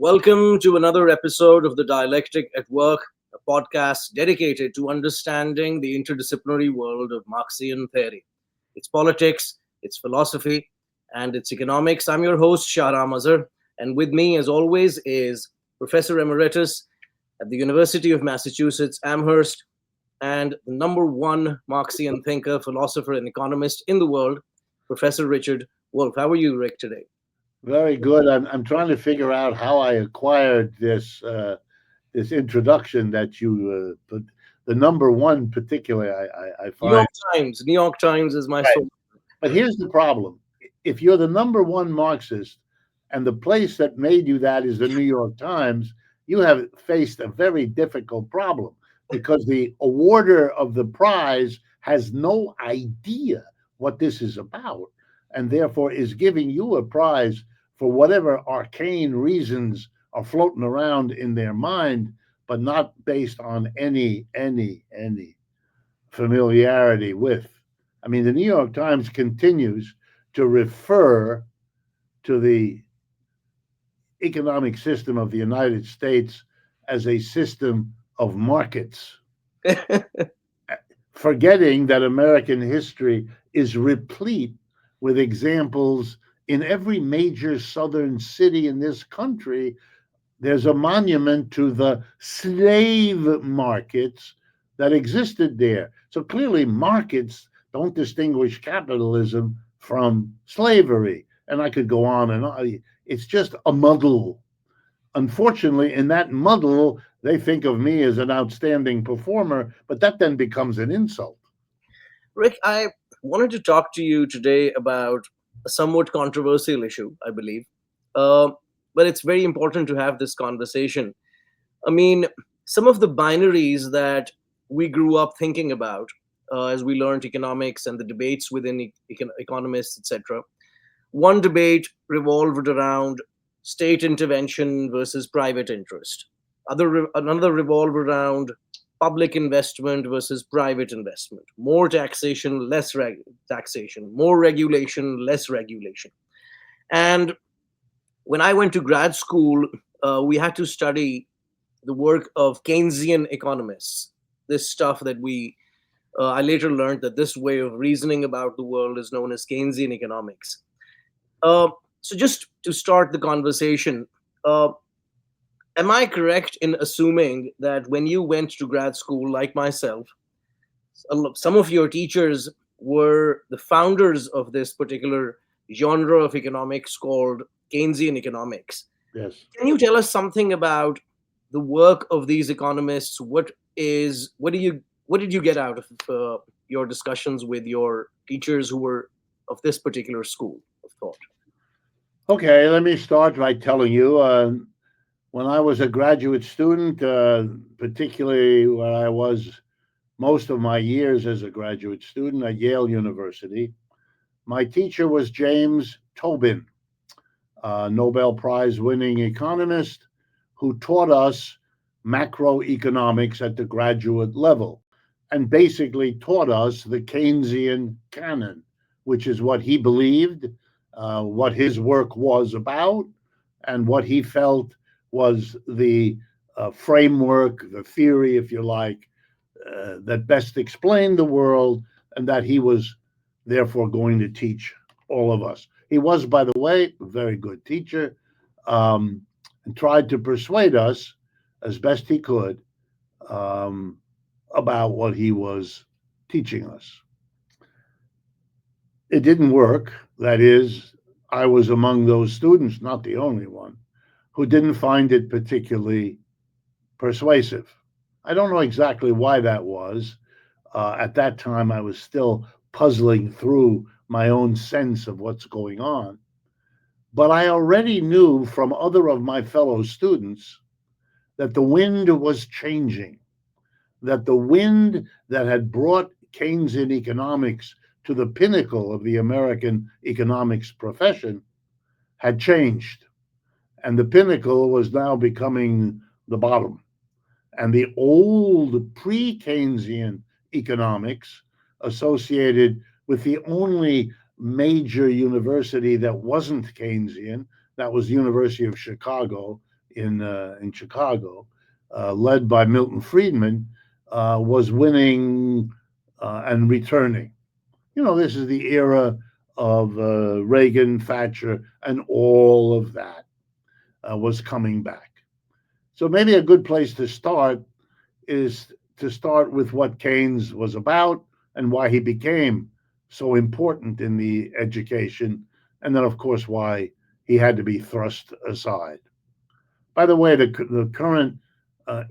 Welcome to another episode of the Dialectic at Work, a podcast dedicated to understanding the interdisciplinary world of Marxian theory, its politics, its philosophy, and its economics. I'm your host, Shahram Azhar, and with me, as always, is Professor Emeritus at the University of Massachusetts Amherst and the number one Marxian thinker, philosopher, and economist in the world, Professor Richard Wolff. How are you, Rick, today? Very good. I'm trying to figure out how I acquired this introduction that you put. The number one, particularly, I New York find. Times. New York Times is my Right. source. But here's the problem: if you're the number one Marxist, and the place that made you that is the New York Times, you have faced a very difficult problem because the awarder of the prize has no idea what this is about, and therefore is giving you a prize for whatever arcane reasons are floating around in their mind, but not based on any familiarity with. I mean, the New York Times continues to refer to the economic system of the United States as a system of markets, forgetting that American history is replete with examples in every major southern city in this country. There's a monument to the slave markets that existed there. So clearly, markets don't distinguish capitalism from slavery. And I could go on and on. It's just a muddle. Unfortunately, in that muddle, they think of me as an outstanding performer, but that then becomes an insult. Rick, I wanted to talk to you today about a somewhat controversial issue, I believe. Uh, but it's very important to have this conversation. I mean, some of the binaries that we grew up thinking about as we learned economics and the debates within economists, etc. One debate revolved around state intervention versus private interest. Another revolved around public investment versus private investment. More taxation, less taxation. More regulation, less regulation. And when I went to grad school, we had to study the work of Keynesian economists. This stuff that I later learned that this way of reasoning about the world is known as Keynesian economics. Uh, so, just to start the conversation, uh, am I correct in assuming that when you went to grad school, like myself, some of your teachers were the founders of this particular genre of economics called Keynesian economics? Yes. Can you tell us something about the work of these economists? What did you get out of your discussions with your teachers who were of this particular school of thought? Okay, let me start by telling you when I was a graduate student, particularly when I was most of my years as a graduate student at Yale University, my teacher was James Tobin, a Nobel Prize winning economist who taught us macroeconomics at the graduate level and basically taught us the Keynesian canon, which is what he believed, what his work was about, and what he felt was the framework, the theory, if you like, that best explained the world, and that he was therefore going to teach all of us. He was, by the way, a very good teacher, and tried to persuade us as best he could um, about what he was teaching us. It didn't work. That is, I was among those students, not the only one, who didn't find it particularly persuasive. I don't know exactly why that was. At that time, I was still puzzling through my own sense of what's going on. But I already knew from other of my fellow students that the wind was changing, that the wind that had brought Keynesian economics to the pinnacle of the American economics profession had changed. And the pinnacle was now becoming the bottom. And the old pre Keynesian economics associated with the only major university that wasn't Keynesian, that was the University of Chicago, in Chicago, led by Milton Friedman, was winning and returning. This is the era of Reagan, Thatcher, and all of that was coming back. So maybe a good place to start is to start with what Keynes was about and why he became so important in the education, and then, of course, why he had to be thrust aside. By the way, the current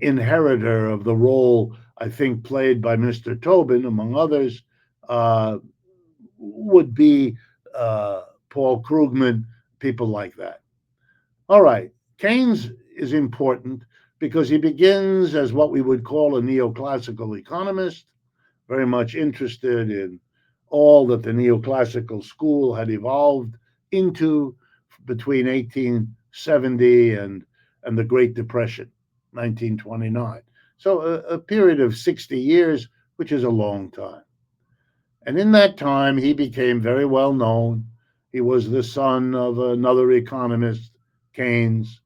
inheritor of the role, I think, played by Mr. Tobin, among others, uh, would be Paul Krugman, people like that. All right. Keynes is important because he begins as what we would call a neoclassical economist, very much interested in all that the neoclassical school had evolved into between 1870 and the Great Depression, 1929. So a period of 60 years, which is a long time. And in that time, he became very well known. He was the son of another economist, Keynes.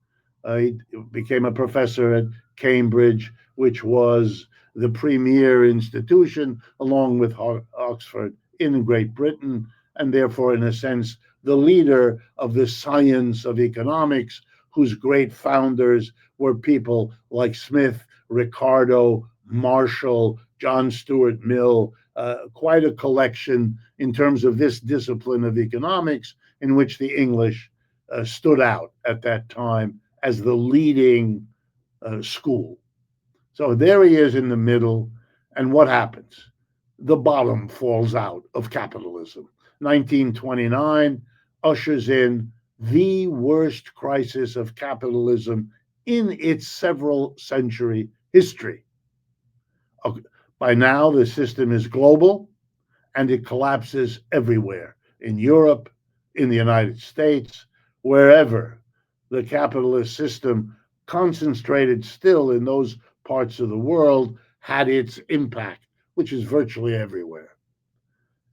He became a professor at Cambridge, which was the premier institution, along with Oxford in Great Britain, and therefore, in a sense, the leader of the science of economics, whose great founders were people like Smith, Ricardo, Marshall, John Stuart Mill, quite a collection in terms of this discipline of economics in which the English stood out at that time as the leading school. So there he is in the middle, and what happens? The bottom falls out of capitalism. 1929 ushers in the worst crisis of capitalism in its several century history. By now, the system is global and it collapses everywhere in Europe, in the United States, wherever the capitalist system, concentrated still in those parts of the world, had its impact, which is virtually everywhere.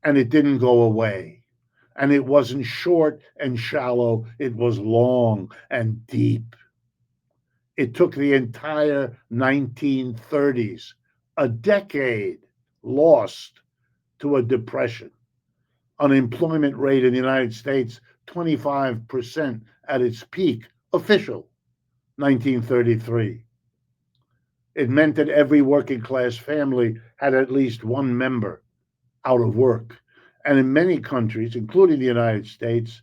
And it didn't go away. And it wasn't short and shallow, it was long and deep. It took the entire 1930s, a decade lost to a depression. Unemployment rate in the United States, 25% at its peak, official, 1933. It meant that every working class family had at least one member out of work. And in many countries, including the United States,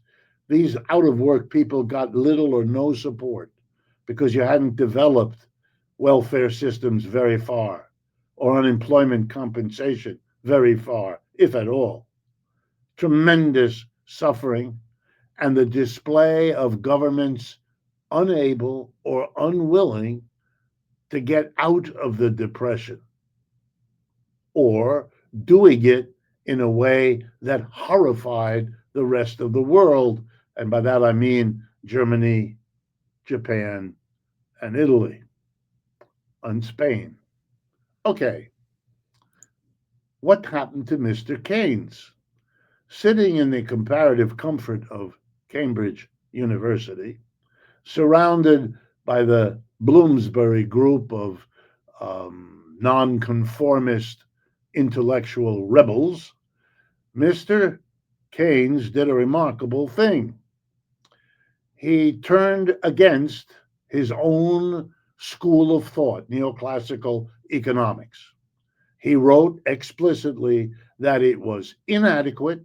these out of work people got little or no support because you hadn't developed welfare systems very far or unemployment compensation very far, if at all. Tremendous suffering and the display of governments unable or unwilling to get out of the depression or doing it in a way that horrified the rest of the world. And by that I mean Germany, Japan, and Italy, and Spain. Okay, what happened to Mr. Keynes? Sitting in the comparative comfort of Cambridge University, surrounded by the Bloomsbury group of nonconformist intellectual rebels, Mr. Keynes did a remarkable thing. He turned against his own school of thought, neoclassical economics. He wrote explicitly that it was inadequate,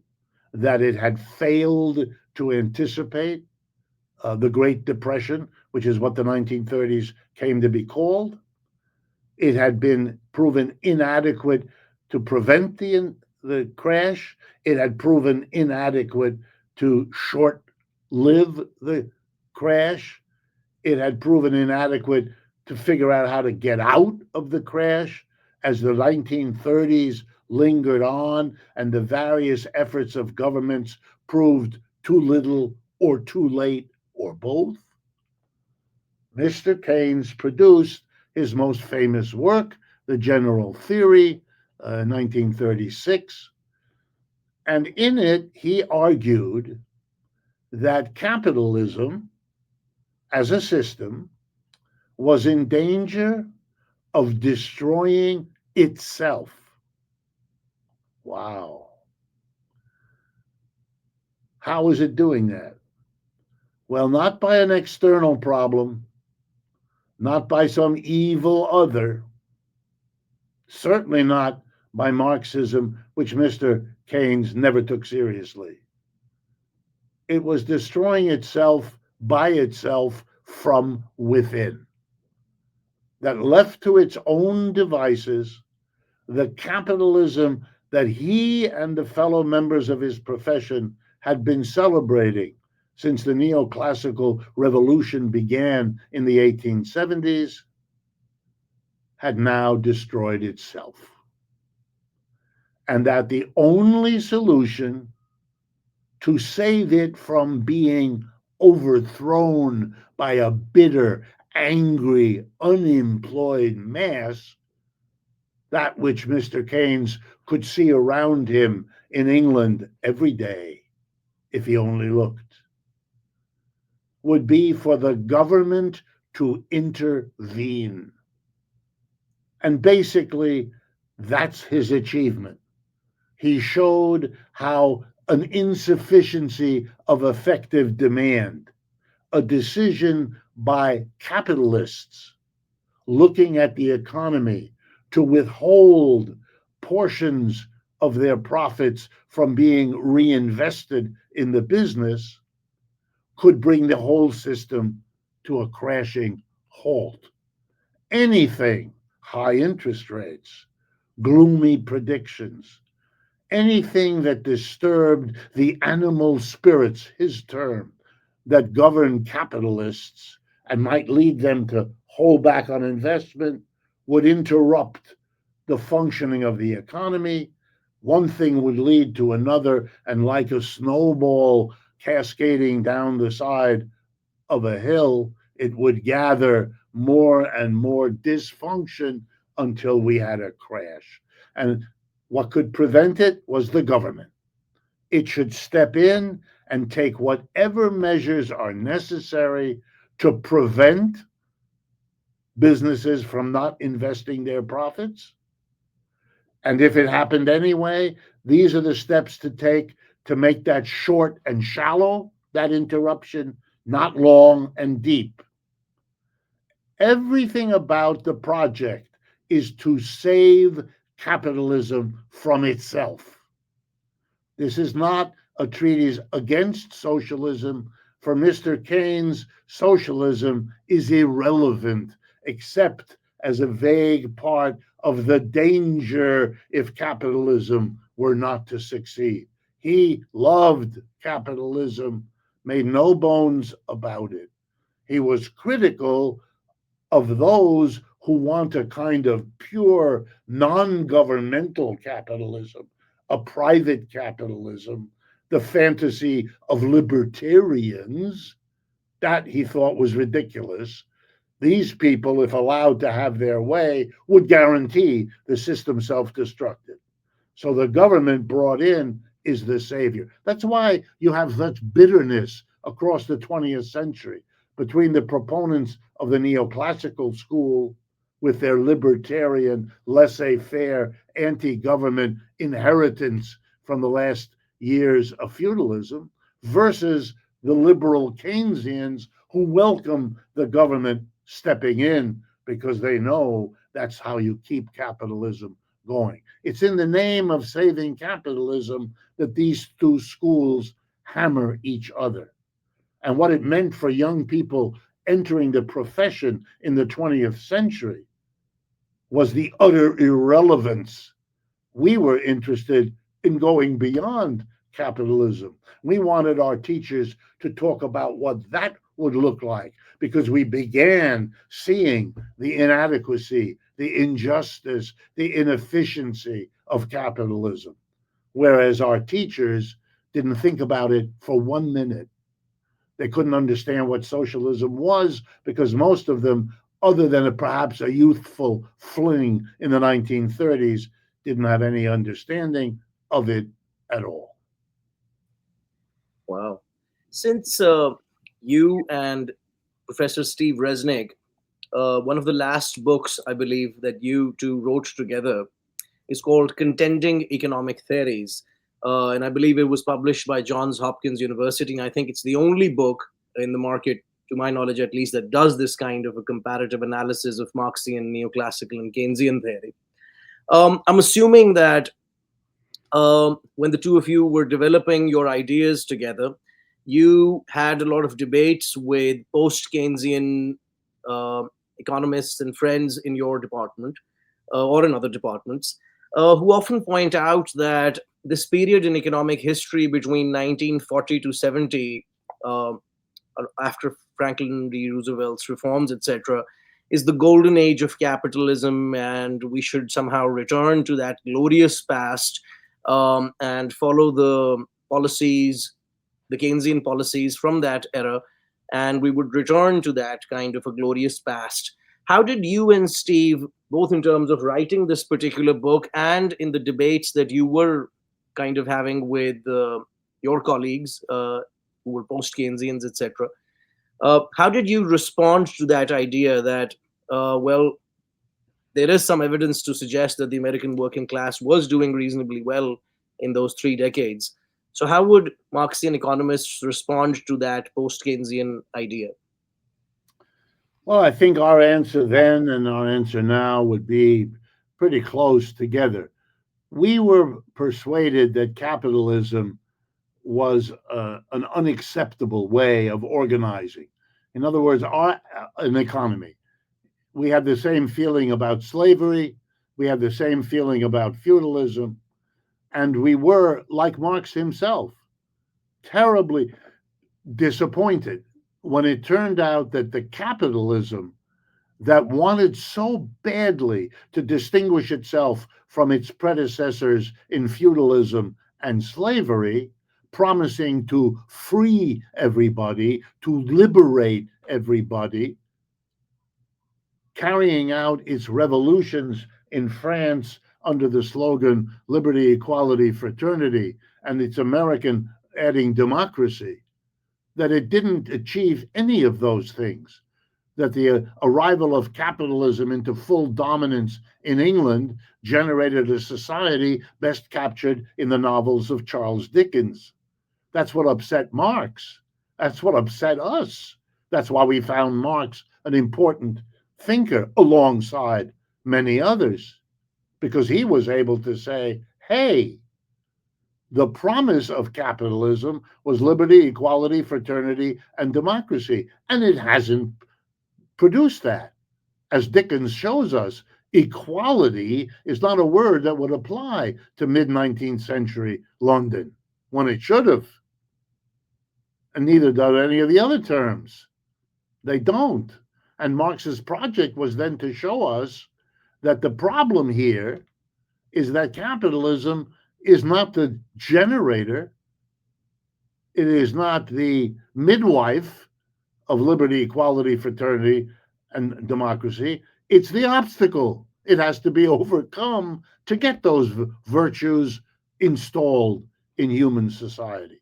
that it had failed to anticipate the Great Depression, which is what the 1930s came to be called. It had been proven inadequate to prevent the crash. It had proven inadequate to short live the crash. It had proven inadequate to figure out how to get out of the crash as the 1930s lingered on and the various efforts of governments proved too little or too late or both. Mr. Keynes produced his most famous work, The General Theory, 1936. And in it, he argued that capitalism as a system was in danger of destroying itself. Wow. How is it doing that? Well, not by an external problem, not by some evil other, certainly not by Marxism, which Mr. Keynes never took seriously. It was destroying itself by itself from within. That left to its own devices, the capitalism that he and the fellow members of his profession had been celebrating since the neoclassical revolution began in the 1870s had now destroyed itself. And that the only solution to save it from being overthrown by a bitter, angry, unemployed mass, that which Mr. Keynes could see around him in England every day, if he only looked, would be for the government to intervene. And basically, that's his achievement. He showed how an insufficiency of effective demand, a decision by capitalists looking at the economy to withhold portions of their profits from being reinvested in the business, could bring the whole system to a crashing halt. Anything, high interest rates, gloomy predictions, anything that disturbed the animal spirits, his term, that govern capitalists and might lead them to hold back on investment would interrupt the functioning of the economy. One thing would lead to another, and like a snowball cascading down the side of a hill, it would gather more and more dysfunction until we had a crash. And what could prevent it was the government. It should step in and take whatever measures are necessary to prevent businesses from not investing their profits. And if it happened anyway, these are the steps to take to make that short and shallow, that interruption, not long and deep. Everything about the project is to save capitalism from itself. This is not a treatise against socialism. For Mr. Keynes, socialism is irrelevant except as a vague part of the danger if capitalism were not to succeed. He loved capitalism, made no bones about it. He was critical of those who want a kind of pure non governmental capitalism, a private capitalism, the fantasy of libertarians, that he thought was ridiculous. These people, if allowed to have their way, would guarantee the system self destructed. So the government brought in is the savior. That's why you have such bitterness across the 20th century between the proponents of the neoclassical school with their libertarian, laissez faire, anti government inheritance from the last years of feudalism versus the liberal Keynesians who welcome the government stepping in because they know that's how you keep capitalism going. It's in the name of saving capitalism that these two schools hammer each other. And what it meant for young people entering the profession in the 20th century was the utter irrelevance. We were interested in going beyond capitalism. We wanted our teachers to talk about what that would look like because we began seeing the inadequacy, the injustice, the inefficiency of capitalism. Whereas our teachers didn't think about it for 1 minute. They couldn't understand what socialism was because most of them, other than perhaps a youthful fling in the 1930s, didn't have any understanding of it at all. Wow. Since you and Professor Steve Resnick one of the last books I believe that you two wrote together is called Contending Economic Theories. And I believe it was published by Johns Hopkins University. And I think it's the only book in the market, to my knowledge at least, that does this kind of a comparative analysis of Marxian, neoclassical, and Keynesian theory. I'm assuming that when the two of you were developing your ideas together, you had a lot of debates with post Keynesian uh, economists and friends in your department or in other departments, who often point out that this period in economic history between 1940 to 70, uh, after Franklin D. Roosevelt's reforms, etc., is the golden age of capitalism, and we should somehow return to that glorious past and follow the policies, the Keynesian policies from that era, and we would return to that kind of a glorious past. How did you and Steve, both in terms of writing this particular book and in the debates that you were kind of having with your colleagues who were post Keynesians, etc., how did you respond to that idea that, well, there is some evidence to suggest that the American working class was doing reasonably well in those 3 decades? So, how would Marxian economists respond to that post Keynesian idea? Well, I think our answer then and our answer now would be pretty close together. We were persuaded that capitalism was an unacceptable way of organizing. In other words, an economy. We had the same feeling about slavery. We had the same feeling about feudalism. And we were, like Marx himself, terribly disappointed when it turned out that the capitalism that wanted so badly to distinguish itself from its predecessors in feudalism and slavery, promising to free everybody, to liberate everybody, carrying out its revolutions in France under the slogan liberty, equality, fraternity, and its American adding democracy, that it didn't achieve any of those things. That the arrival of capitalism into full dominance in England generated a society best captured in the novels of Charles Dickens. That's what upset Marx. That's what upset us. That's why we found Marx an important thinker alongside many others, because he was able to say, hey, the promise of capitalism was liberty, equality, fraternity, and democracy. And it hasn't produced that. As Dickens shows us, equality is not a word that would apply to mid 19th century London when it should have. And neither do any of the other terms. They don't. And Marx's project was then to show us that the problem here is that capitalism is not the generator, it is not the midwife of liberty, equality, fraternity, and democracy. It's the obstacle. It has to be overcome to get those virtues installed in human society.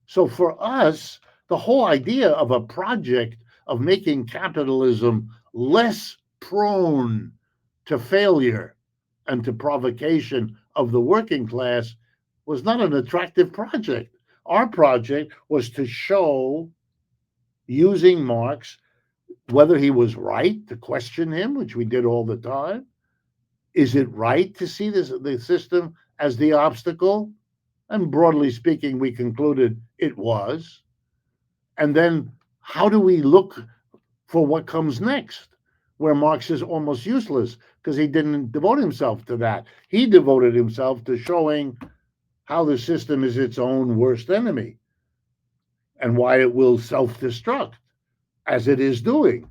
So for us, the whole idea of a project of making capitalism less prone to failure and to provocation of the working class was not an attractive project. Our project was to show, using Marx, whether he was right, to question him, which we did all the time. Is it right to see the system as the obstacle? And broadly speaking, we concluded it was. And then how do we look for what comes next? Where Marx is almost useless because he didn't devote himself to that. He devoted himself to showing how the system is its own worst enemy and why it will self destruct as it is doing.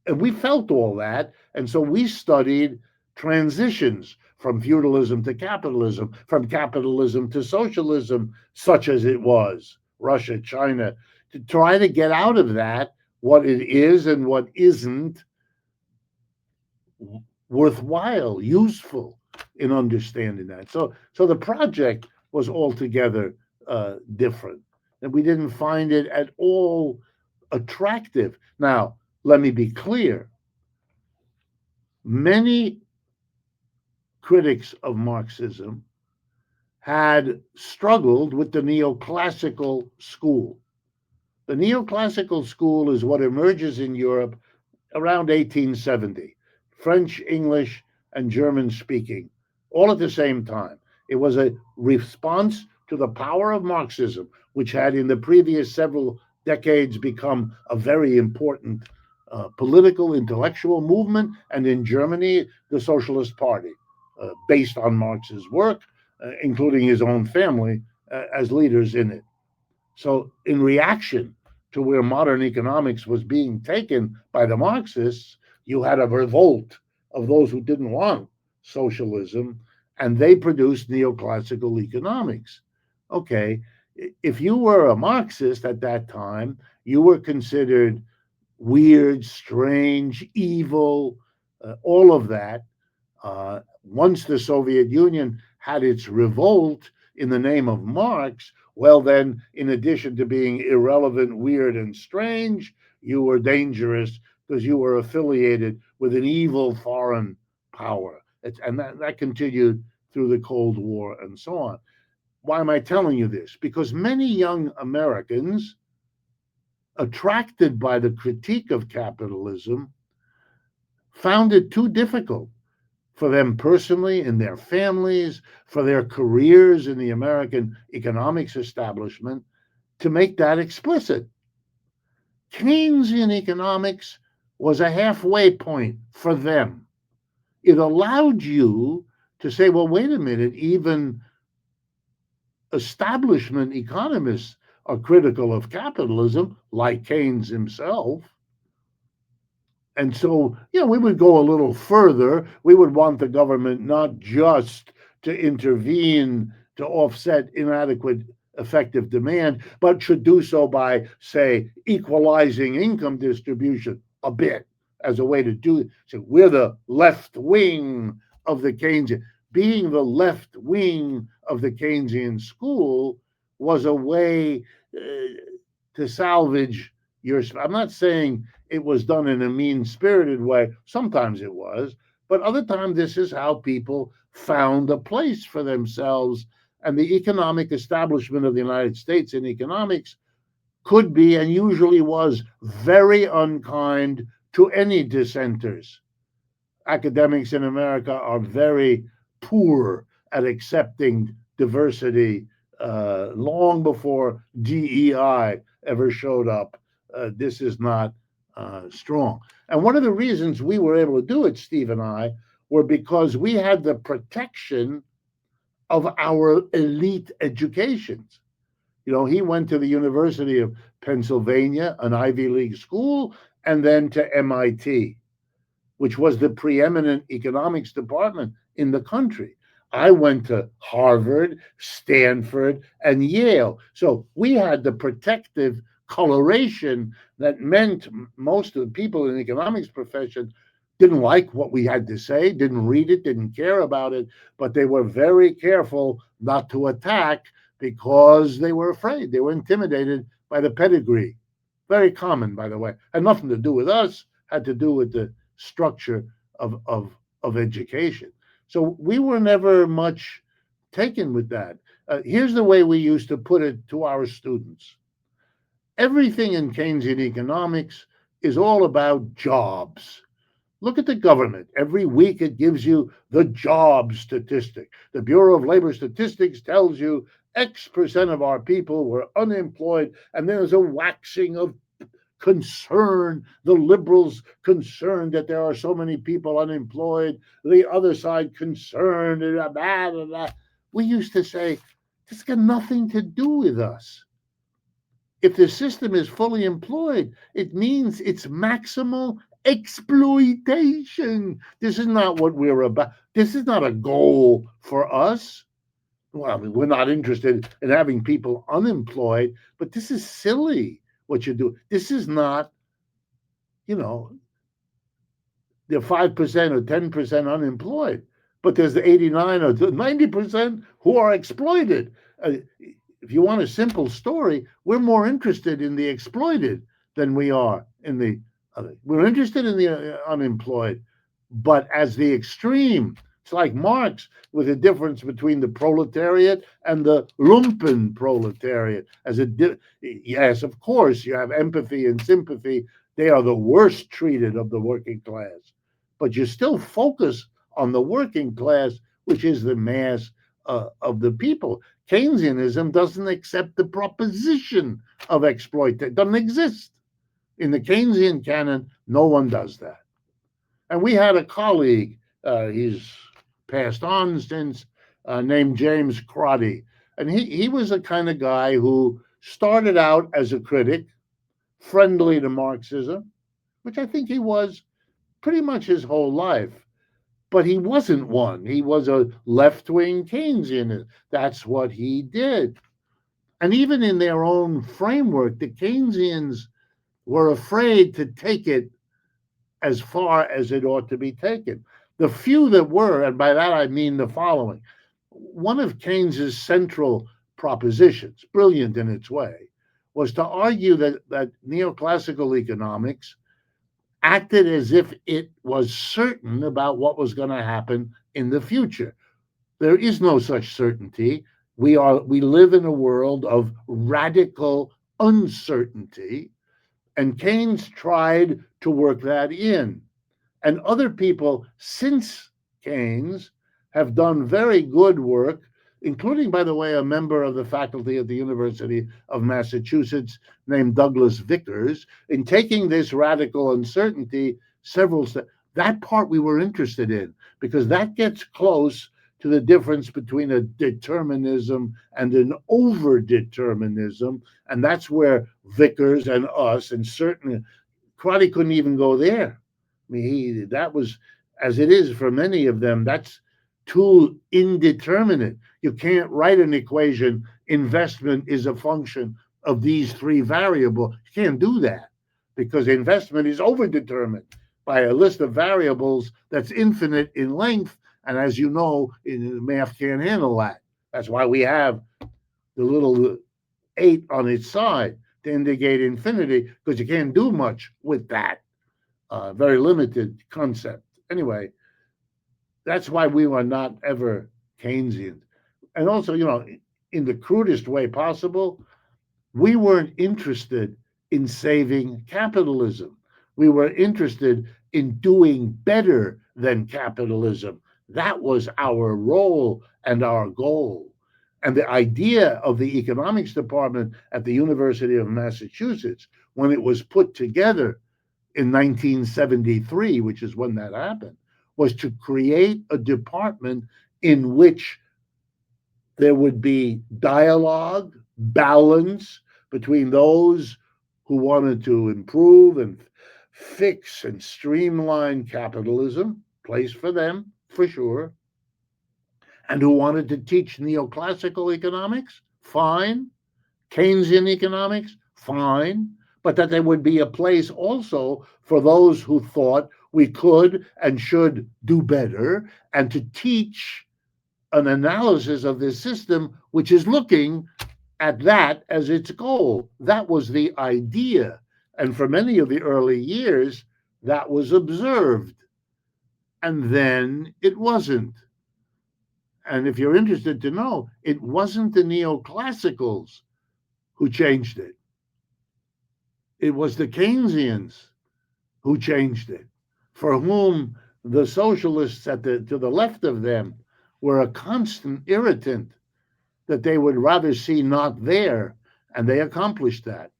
And we felt all that. And so we studied transitions from feudalism to capitalism, from capitalism to socialism, such as it was, Russia, China, to try to get out of that what it is and what isn't worthwhile, useful in understanding that. So the project was altogether different. And we didn't find it at all attractive. Now, let me be clear. Many critics of Marxism had struggled with the neoclassical school. The neoclassical school is what emerges in Europe around 1870, French, English, and German speaking, all at the same time. It was a response to the power of Marxism, which had in the previous several decades become a very important political, intellectual movement, and in Germany, the Socialist Party, based on Marx's work, including his own family as leaders in it. So, in reaction to where modern economics was being taken by the Marxists, you had a revolt of those who didn't want socialism, and they produced neoclassical economics. Okay, if you were a Marxist at that time, you were considered weird, strange, evil, all of that. Once the Soviet Union had its revolt in the name of Marx, well, then, in addition to being irrelevant, weird, and strange, you were dangerous because you were affiliated with an evil foreign power. And that continued through the Cold War and so on. Why am I telling you this? Because many young Americans, attracted by the critique of capitalism, found it too difficult for them personally, in their families, for their careers in the American economics establishment, to make that explicit. Keynesian economics was a halfway point for them. It allowed you to say, well, wait a minute, even establishment economists are critical of capitalism, like Keynes himself. And so, we would go a little further. We would want the government not just to intervene to offset inadequate effective demand, but should do so by, say, equalizing income distribution a bit as a way to do it. So we're the left wing of the Keynesian. Being the left wing of the Keynesian school was a way to salvage your. I'm not saying it was done in a mean spirited way. Sometimes it was, but other times this is how people found a place for themselves. And the economic establishment of the United States in economics could be and usually was very unkind to any dissenters. Academics in America are very poor at accepting diversity long before DEI ever showed up. This is not strong. And one of the reasons we were able to do it, Steve and I, were because we had the protection of our elite educations. He went to the University of Pennsylvania, an Ivy League school, and then to MIT, which was the preeminent economics department in the country. I went to Harvard, Stanford, and Yale. So we had the protective coloration that meant most of the people in the economics profession didn't like what we had to say, didn't read it, didn't care about it, but they were very careful not to attack because they were afraid. They were intimidated by the pedigree. Very common, by the way. Had nothing to do with us, had to do with the structure of education. So we were never much taken with that. Here's the way we used to put it to our students. Everything in Keynesian economics is all about jobs. Look at the government. Every week it gives you the job statistic. The Bureau of Labor Statistics tells you X% of our people were unemployed, and there's a waxing of concern. The liberals concerned that there are so many people unemployed. The other side concerned. Blah, blah, blah. We used to say, this got nothing to do with us. If the system is fully employed, it means it's maximal exploitation. This is not what we're about. This is not a goal for us. Well, I mean, we're not interested in having people unemployed, but this is silly what you do. This is not, you know, they're 5% or 10% unemployed, but there's the 89 or 90% who are exploited. If you want a simple story, we're more interested in the exploited than we are in the other. We're interested in the unemployed, but as the extreme. It's like Marx with the difference between the proletariat and the lumpen proletariat. Yes, of course, you have empathy and sympathy. They are the worst treated of the working class, but you still focus on the working class, which is the mass of the people. Keynesianism doesn't accept the proposition of exploitation. It doesn't exist. In the Keynesian canon, no one does that. And we had a colleague, he's passed on since, named James Crotty. And he was the kind of guy who started out as a critic, friendly to Marxism, which I think he was pretty much his whole life. But he wasn't one. He was a left wing Keynesian. That's what he did. And even in their own framework, the Keynesians were afraid to take it as far as it ought to be taken. The few that were, and by that I mean the following: one of Keynes's central propositions, brilliant in its way, was to argue that neoclassical economics acted as if it was certain about what was going to happen in the future. There is no such certainty. We live in a world of radical uncertainty, and Keynes tried to work that in. And other people since Keynes have done very good work, including, by the way, a member of the faculty at the University of Massachusetts named Douglas Vickers, in taking this radical uncertainty several steps. That part we were interested in because that gets close to the difference between a determinism and an over-determinism. And that's where Vickers and us, and certainly Crotty couldn't even go there. I mean, that was, as it is for many of them, that's too indeterminate. You can't write an equation, investment is a function of these three variables. You can't do that because investment is overdetermined by a list of variables that's infinite in length. And as you know, math can't handle that. That's why we have the little 8 on its side to indicate infinity, because you can't do much with that. Very limited concept. Anyway, that's why we were not ever Keynesian. And also, in the crudest way possible, we weren't interested in saving capitalism. We were interested in doing better than capitalism. That was our role and our goal. And the idea of the economics department at the University of Massachusetts, when it was put together in 1973, which is when that happened, was to create a department in which there would be dialogue, balance between those who wanted to improve and fix and streamline capitalism, place for them, for sure, and who wanted to teach neoclassical economics, fine, Keynesian economics, fine, but that there would be a place also for those who thought we could and should do better, and to teach an analysis of this system which is looking at that as its goal. That was the idea. And for many of the early years, that was observed. And then it wasn't. And if you're interested to know, it wasn't the neoclassicals who changed it. It was the Keynesians who changed it, for whom the socialists to the left of them were a constant irritant that they would rather see not there, and they accomplished that.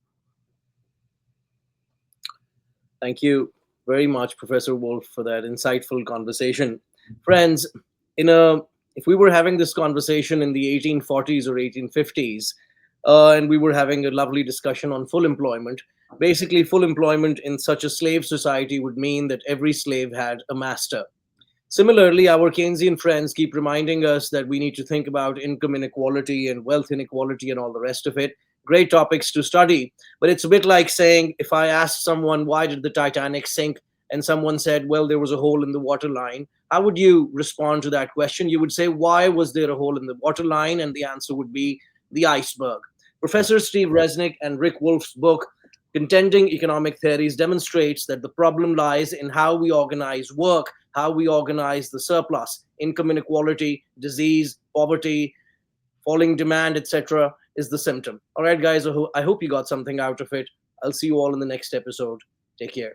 Thank you very much, Professor Wolff, for that insightful conversation. Friends, in a if we were having this conversation in the 1840s or 1850s, and we were having a lovely discussion on full employment, basically full employment in such a slave society would mean that every slave had a master. Similarly, our Keynesian friends keep reminding us that we need to think about income inequality and wealth inequality and all the rest of it. Great topics to study. But it's a bit like saying, if I asked someone, why did the Titanic sink? And someone said, well, there was a hole in the waterline. How would you respond to that question? You would say, why was there a hole in the waterline? And the answer would be the iceberg. Professor Steve Resnick and Rick Wolff's book, Contending Economic Theories, demonstrates that the problem lies in how we organize work, how we organize the surplus. Income inequality, disease, poverty, falling demand, etc., is the symptom. All right, guys, I hope you got something out of it. I'll see you all in the next episode. Take care.